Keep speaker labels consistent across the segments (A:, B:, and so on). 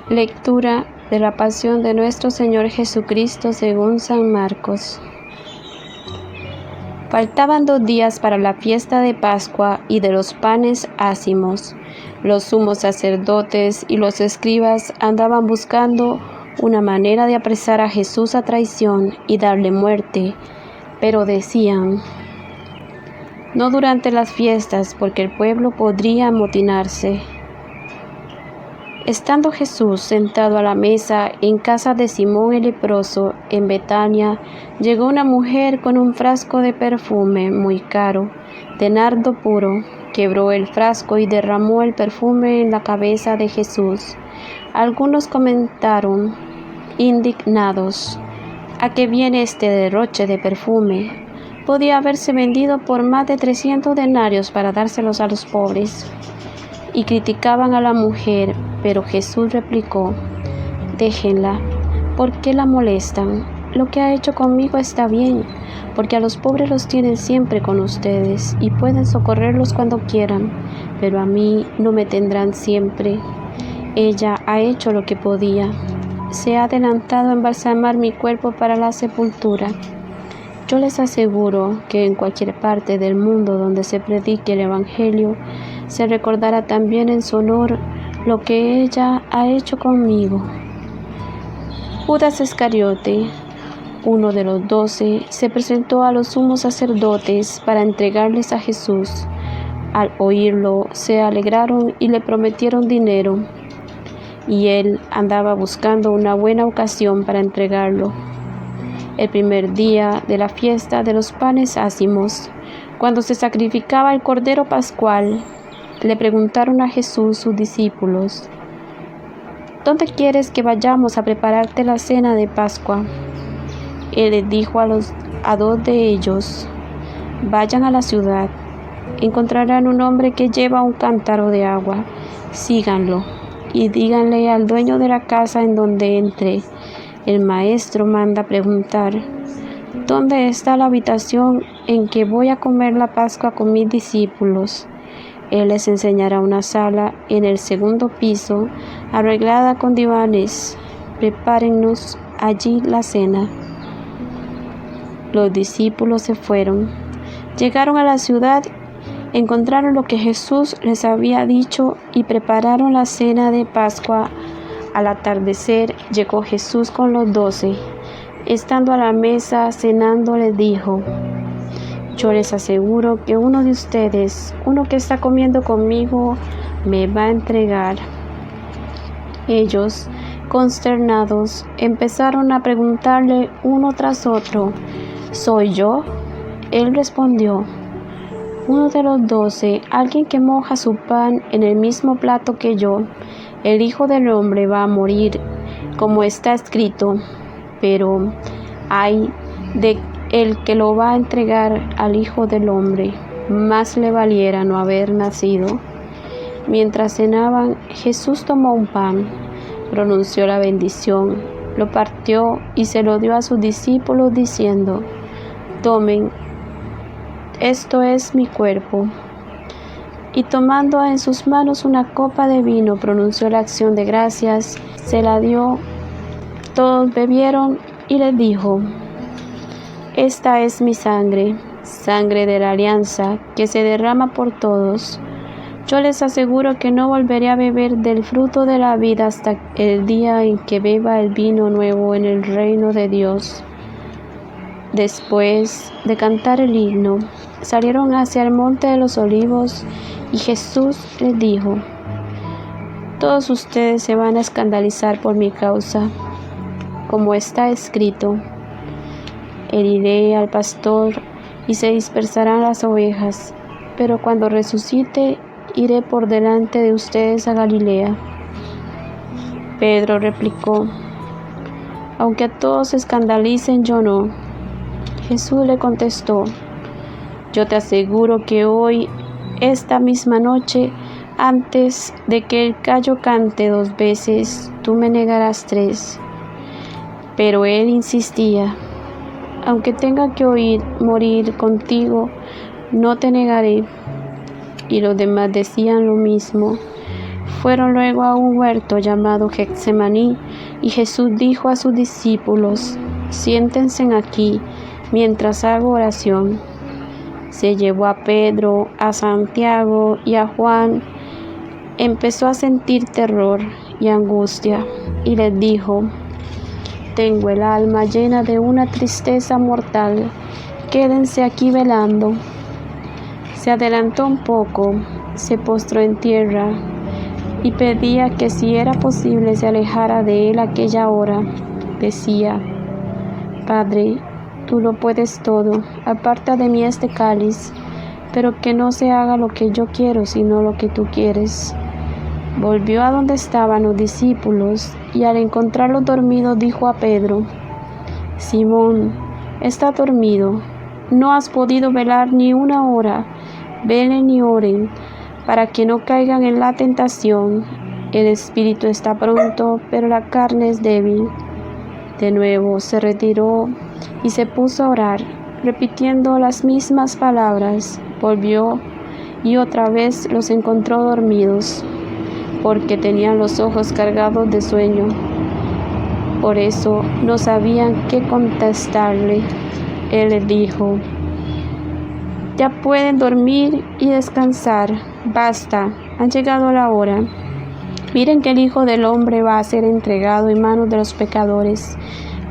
A: Lectura de la Pasión de nuestro Señor Jesucristo según San Marcos. Faltaban 2 días para la fiesta de Pascua y de los panes ácimos. Los sumos sacerdotes y los escribas andaban buscando una manera de apresar a Jesús a traición y darle muerte, pero decían: no durante las fiestas, porque el pueblo podría amotinarse. Estando Jesús sentado a la mesa en casa de Simón el leproso, en Betania, llegó una mujer con un frasco de perfume muy caro, de nardo puro. Quebró el frasco y derramó el perfume en la cabeza de Jesús. Algunos comentaron, indignados: ¿a qué viene este derroche de perfume? Podía haberse vendido por más de 300 denarios para dárselos a los pobres. Y criticaban a la mujer, pero Jesús replicó: déjenla, ¿por qué la molestan? Lo que ha hecho conmigo está bien, porque a los pobres los tienen siempre con ustedes y pueden socorrerlos cuando quieran, pero a mí no me tendrán siempre. Ella ha hecho lo que podía. Se ha adelantado a embalsamar mi cuerpo para la sepultura. Yo les aseguro que en cualquier parte del mundo donde se predique el Evangelio, se recordará también en su honor lo que ella ha hecho conmigo. Judas Iscariote, uno de los 12, se presentó a los sumos sacerdotes para entregarles a Jesús. Al oírlo, se alegraron y le prometieron dinero, y él andaba buscando una buena ocasión para entregarlo. El primer día de la fiesta de los panes ácimos, cuando se sacrificaba el cordero pascual, le preguntaron a Jesús sus discípulos: ¿dónde quieres que vayamos a prepararte la cena de Pascua? Él les dijo a 2 de ellos: vayan a la ciudad, encontrarán un hombre que lleva un cántaro de agua, síganlo y díganle al dueño de la casa en donde entre: el maestro manda preguntar, ¿dónde está la habitación en que voy a comer la Pascua con mis discípulos? Él les enseñará una sala en el 2º piso, arreglada con divanes. Prepárennos allí la cena. Los discípulos se fueron. Llegaron a la ciudad, encontraron lo que Jesús les había dicho y prepararon la cena de Pascua. Al atardecer llegó Jesús con los 12. Estando a la mesa cenando, les dijo: yo les aseguro que uno de ustedes, uno que está comiendo conmigo, me va a entregar. Ellos, consternados, empezaron a preguntarle uno tras otro: ¿soy yo? Él respondió: uno de los 12, alguien que moja su pan en el mismo plato que yo. El Hijo del Hombre va a morir, como está escrito, pero ay de el que lo va a entregar al Hijo del Hombre. Más le valiera no haber nacido. Mientras cenaban, Jesús tomó un pan, pronunció la bendición, lo partió y se lo dio a sus discípulos diciendo: tomen, esto es mi cuerpo. Y tomando en sus manos una copa de vino, pronunció la acción de gracias, se la dio, todos bebieron y les dijo: esta es mi sangre, sangre de la alianza, que se derrama por todos. Yo les aseguro que no volveré a beber del fruto de la vida hasta el día en que beba el vino nuevo en el reino de Dios. Después de cantar el himno, salieron hacia el monte de los olivos, y Jesús les dijo: todos ustedes se van a escandalizar por mi causa, como está escrito: heriré al pastor y se dispersarán las ovejas, pero cuando resucite iré por delante de ustedes a Galilea. Pedro replicó: aunque a todos se escandalicen, yo no. Jesús le contestó: yo te aseguro que hoy, esta misma noche, antes de que el gallo cante 2 veces, tú me negarás 3. Pero él insistía: aunque tenga que morir contigo, no te negaré. Y los demás decían lo mismo. Fueron luego a un huerto llamado Getsemaní, y Jesús dijo a sus discípulos: «Siéntense aquí mientras hago oración». Se llevó a Pedro, a Santiago y a Juan. Empezó a sentir terror y angustia, y les dijo: «Tengo el alma llena de una tristeza mortal. Quédense aquí velando». Se adelantó un poco, se postró en tierra y pedía que si era posible se alejara de él aquella hora. Decía: «Padre, tú lo puedes todo, aparta de mí este cáliz, pero que no se haga lo que yo quiero, sino lo que tú quieres». Volvió a donde estaban los discípulos, y al encontrarlos dormidos dijo a Pedro: «Simón, ¿estás dormido? ¿No has podido velar ni una hora? Velen y oren, para que no caigan en la tentación. El espíritu está pronto, pero la carne es débil». De nuevo se retiró y se puso a orar, repitiendo las mismas palabras. Volvió y otra vez los encontró dormidos, porque tenían los ojos cargados de sueño. Por eso no sabían qué contestarle. Él les dijo: «Ya pueden dormir y descansar. Basta, ha llegado la hora. Miren que el Hijo del Hombre va a ser entregado en manos de los pecadores.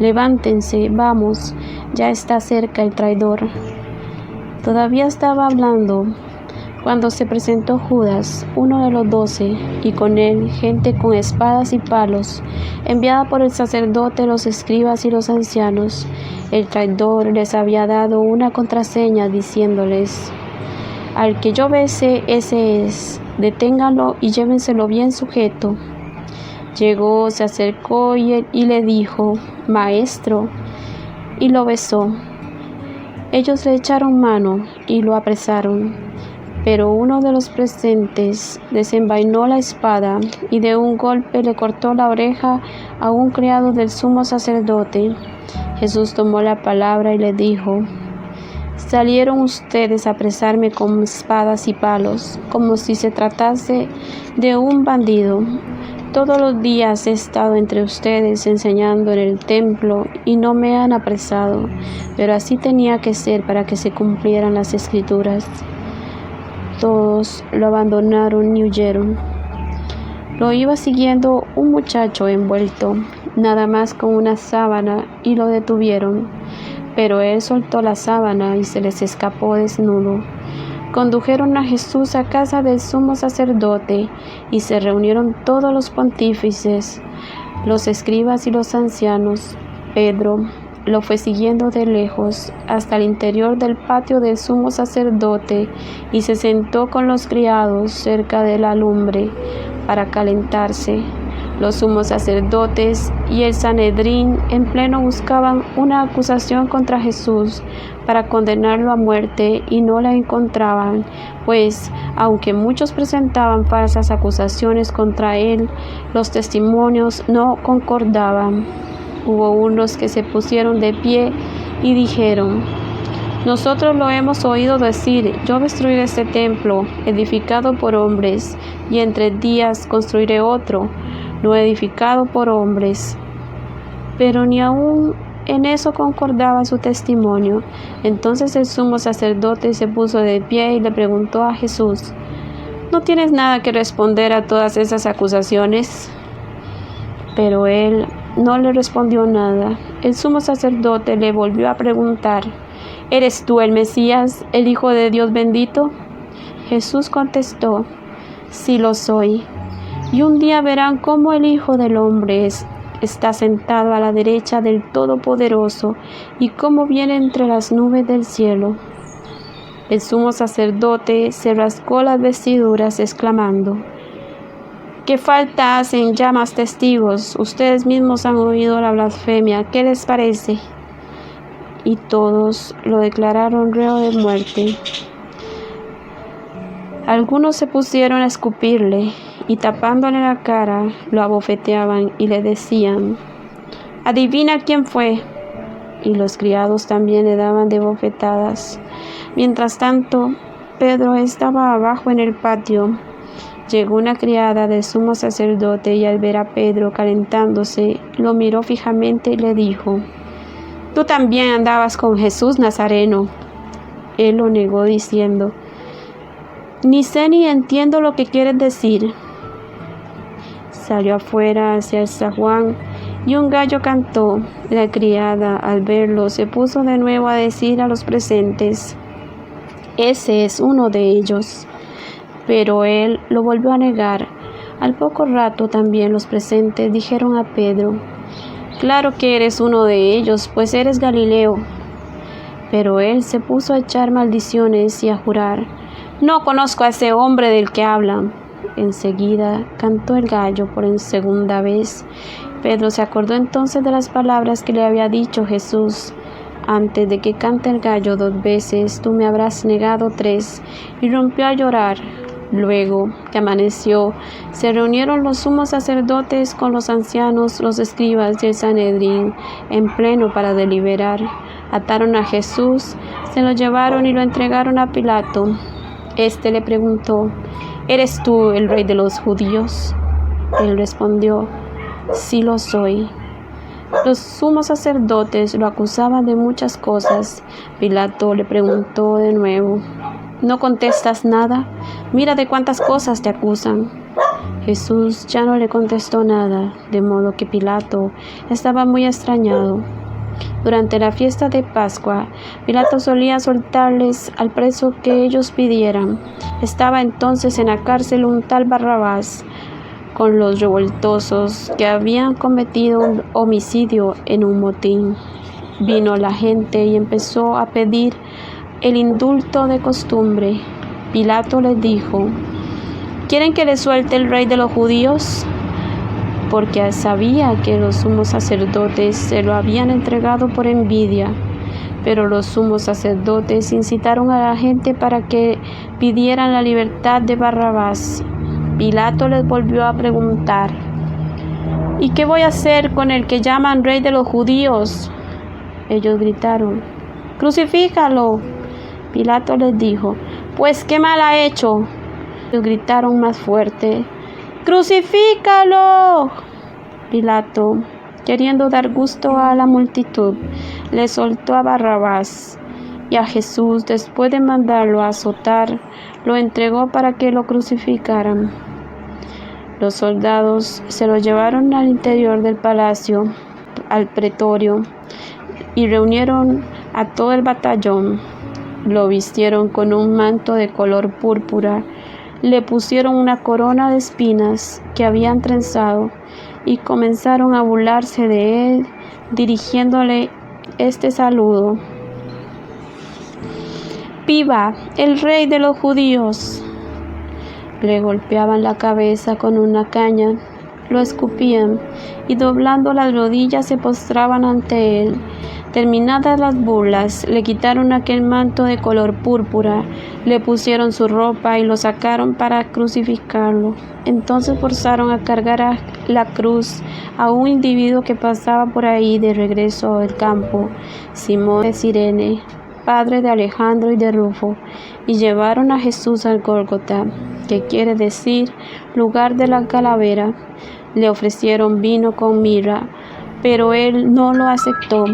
A: Levántense, vamos, ya está cerca el traidor». Todavía estaba hablando cuando se presentó Judas, uno de los 12, y con él gente con espadas y palos, enviada por el sacerdote, los escribas y los ancianos. El traidor les había dado una contraseña diciéndoles: «Al que yo bese, ese es. Deténganlo y llévenselo bien sujeto». Llegó, se acercó y le dijo: «Maestro», y lo besó. Ellos le echaron mano y lo apresaron. Pero uno de los presentes desenvainó la espada y de un golpe le cortó la oreja a un criado del sumo sacerdote. Jesús tomó la palabra y le dijo: «Salieron ustedes a apresarme con espadas y palos, como si se tratase de un bandido. Todos los días he estado entre ustedes enseñando en el templo y no me han apresado, pero así tenía que ser para que se cumplieran las Escrituras». Todos lo abandonaron y huyeron. Lo iba siguiendo un muchacho envuelto nada más con una sábana, y lo detuvieron. Pero él soltó la sábana y se les escapó desnudo. Condujeron a Jesús a casa del sumo sacerdote, y se reunieron todos los pontífices, los escribas y los ancianos. Pedro lo fue siguiendo de lejos hasta el interior del patio del sumo sacerdote y se sentó con los criados cerca de la lumbre para calentarse. Los sumos sacerdotes y el Sanedrín en pleno buscaban una acusación contra Jesús para condenarlo a muerte y no la encontraban, pues aunque muchos presentaban falsas acusaciones contra él, los testimonios no concordaban. Hubo unos que se pusieron de pie y dijeron: «Nosotros lo hemos oído decir: yo destruiré este templo, edificado por hombres, y en 3 días construiré otro, no edificado por hombres». Pero ni aun en eso concordaba su testimonio. Entonces el sumo sacerdote se puso de pie y le preguntó a Jesús: «¿No tienes nada que responder a todas esas acusaciones?». Pero él no le respondió nada. El sumo sacerdote le volvió a preguntar: «¿Eres tú el Mesías, el Hijo de Dios bendito?». Jesús contestó: «Sí lo soy. Y un día verán cómo el Hijo del Hombre está sentado a la derecha del Todopoderoso y cómo viene entre las nubes del cielo». El sumo sacerdote se rasgó las vestiduras exclamando: «¿Qué falta hacen ya más testigos? Ustedes mismos han oído la blasfemia. ¿Qué les parece?». Y todos lo declararon reo de muerte. Algunos se pusieron a escupirle y tapándole la cara lo abofeteaban y le decían: «Adivina quién fue». Y los criados también le daban de bofetadas. Mientras tanto, Pedro estaba abajo en el patio. Llegó una criada del sumo sacerdote y al ver a Pedro calentándose, lo miró fijamente y le dijo: «Tú también andabas con Jesús Nazareno». Él lo negó diciendo: «Ni sé ni entiendo lo que quieres decir». Salió afuera hacia el zaguán y un gallo cantó. La criada, al verlo, se puso de nuevo a decir a los presentes: «Ese es uno de ellos». Pero él lo volvió a negar. Al poco rato también los presentes dijeron a Pedro: «Claro que eres uno de ellos, pues eres Galileo». Pero él se puso a echar maldiciones y a jurar: «No conozco a ese hombre del que hablan». Enseguida cantó el gallo por segunda vez. Pedro se acordó entonces de las palabras que le había dicho Jesús: «Antes de que cante el gallo 2 veces, tú me habrás negado 3», y rompió a llorar. Luego que amaneció, se reunieron los sumos sacerdotes con los ancianos, los escribas y el Sanedrín en pleno para deliberar. Ataron a Jesús, se lo llevaron y lo entregaron a Pilato. Este le preguntó: «¿Eres tú el rey de los judíos?». Él respondió: «Sí lo soy». Los sumos sacerdotes lo acusaban de muchas cosas. Pilato le preguntó de nuevo: «¿No contestas nada? Mira de cuántas cosas te acusan». Jesús ya no le contestó nada, de modo que Pilato estaba muy extrañado. Durante la fiesta de Pascua, Pilato solía soltarles al preso que ellos pidieran. Estaba entonces en la cárcel un tal Barrabás, con los revoltosos que habían cometido un homicidio en un motín. Vino la gente y empezó a pedir el indulto de costumbre. Pilato les dijo: «¿Quieren que les suelte el rey de los judíos?». Porque sabía que los sumos sacerdotes se lo habían entregado por envidia. Pero los sumos sacerdotes incitaron a la gente para que pidieran la libertad de Barrabás. Pilato les volvió a preguntar: «¿Y qué voy a hacer con el que llaman rey de los judíos?». Ellos gritaron: «¡Crucifícalo!». Pilato les dijo: «Pues, ¿qué mal ha hecho?». Ellos gritaron más fuerte: «¡Crucifícalo!». Pilato, queriendo dar gusto a la multitud, le soltó a Barrabás, y a Jesús, después de mandarlo a azotar, lo entregó para que lo crucificaran. Los soldados se lo llevaron al interior del palacio, al pretorio, y reunieron a todo el batallón. Lo vistieron con un manto de color púrpura, le pusieron una corona de espinas que habían trenzado y comenzaron a burlarse de él, dirigiéndole este saludo: «¡Viva el rey de los judíos!». Le golpeaban la cabeza con una caña, lo escupían y doblando las rodillas se postraban ante él. Terminadas las burlas, le quitaron aquel manto de color púrpura, le pusieron su ropa y lo sacaron para crucificarlo. Entonces forzaron a cargar a la cruz a un individuo que pasaba por ahí de regreso del campo, Simón de Cirene, padre de Alejandro y de Rufo, y llevaron a Jesús al Gólgota, que quiere decir lugar de la calavera. Le ofrecieron vino con mirra, pero él no lo aceptó.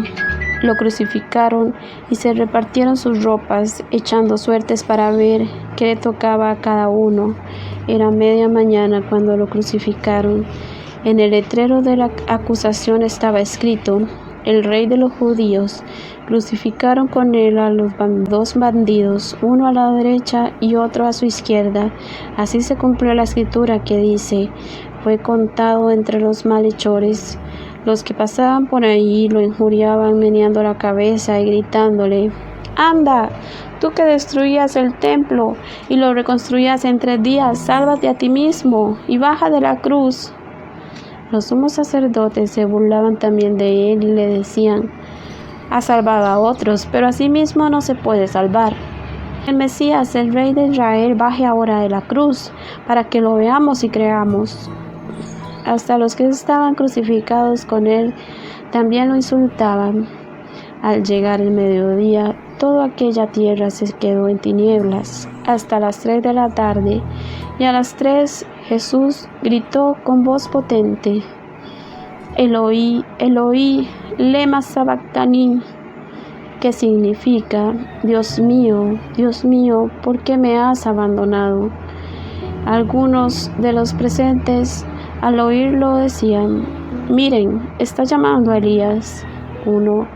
A: Lo crucificaron y se repartieron sus ropas, echando suertes para ver qué le tocaba a cada uno. Era media mañana cuando lo crucificaron. En el letrero de la acusación estaba escrito: «El rey de los judíos». Crucificaron con él a los 2 bandidos, uno a la derecha y otro a su izquierda. Así se cumplió la escritura que dice: «Fue contado entre los malhechores». Los que pasaban por ahí lo injuriaban meneando la cabeza y gritándole: «Anda, tú que destruías el templo y lo reconstruías en 3 días, sálvate a ti mismo y baja de la cruz». Los sumos sacerdotes se burlaban también de él y le decían: «Ha salvado a otros, pero a sí mismo no se puede salvar. El Mesías, el Rey de Israel, baje ahora de la cruz, para que lo veamos y creamos». Hasta los que estaban crucificados con él también lo insultaban. Al llegar el mediodía, toda aquella tierra se quedó en tinieblas hasta las 3 de la tarde, y a las 3 Jesús gritó con voz potente: Eloí, Eloí, lema sabactani, que significa: Dios mío, ¿por qué me has abandonado? Algunos de los presentes, al oírlo, decían: miren, está llamando a Elías. Uno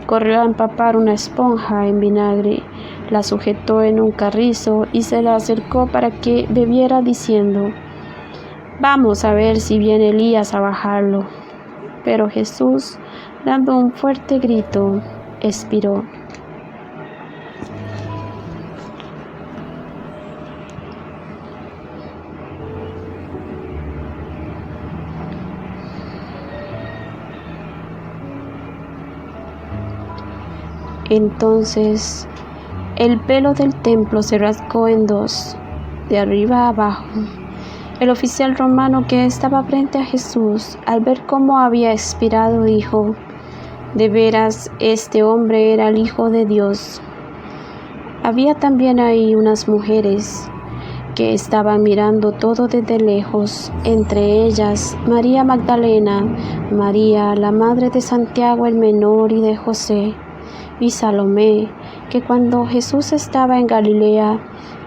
A: corrió a empapar una esponja en vinagre, la sujetó en un carrizo y se la acercó para que bebiera, diciendo: vamos a ver si viene Elías a bajarlo. Pero Jesús, dando un fuerte grito, expiró. Entonces el velo del templo se rasgó en dos, de arriba a abajo. El oficial romano que estaba frente a Jesús, al ver cómo había expirado, dijo: de veras, este hombre era el Hijo de Dios. Había también ahí unas mujeres que estaban mirando todo desde lejos, entre ellas María Magdalena, María, la madre de Santiago el menor y de José, y Salomé, que cuando Jesús estaba en Galilea,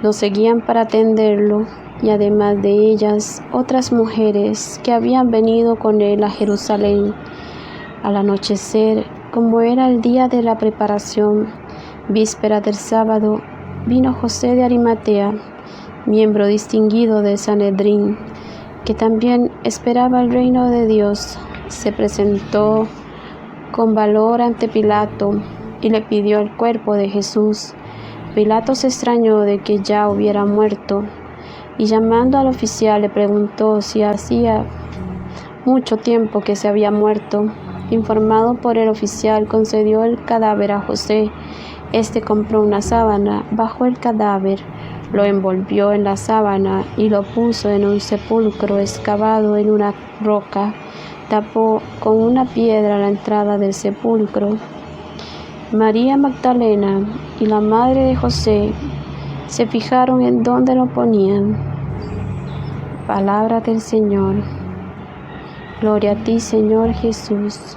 A: lo seguían para atenderlo, y además de ellas, otras mujeres que habían venido con él a Jerusalén. Al anochecer, como era el día de la preparación, víspera del sábado, vino José de Arimatea, miembro distinguido del Sanedrín, que también esperaba el reino de Dios. Se presentó con valor ante Pilato y le pidió el cuerpo de Jesús. Pilato se extrañó de que ya hubiera muerto, y llamando al oficial le preguntó si hacía mucho tiempo que se había muerto. Informado por el oficial, concedió el cadáver a José. Este compró una sábana, bajó el cadáver, lo envolvió en la sábana y lo puso en un sepulcro excavado en una roca. Tapó con una piedra la entrada del sepulcro. María Magdalena y la madre de José se fijaron en dónde lo ponían. Palabra del Señor. Gloria a ti, Señor Jesús.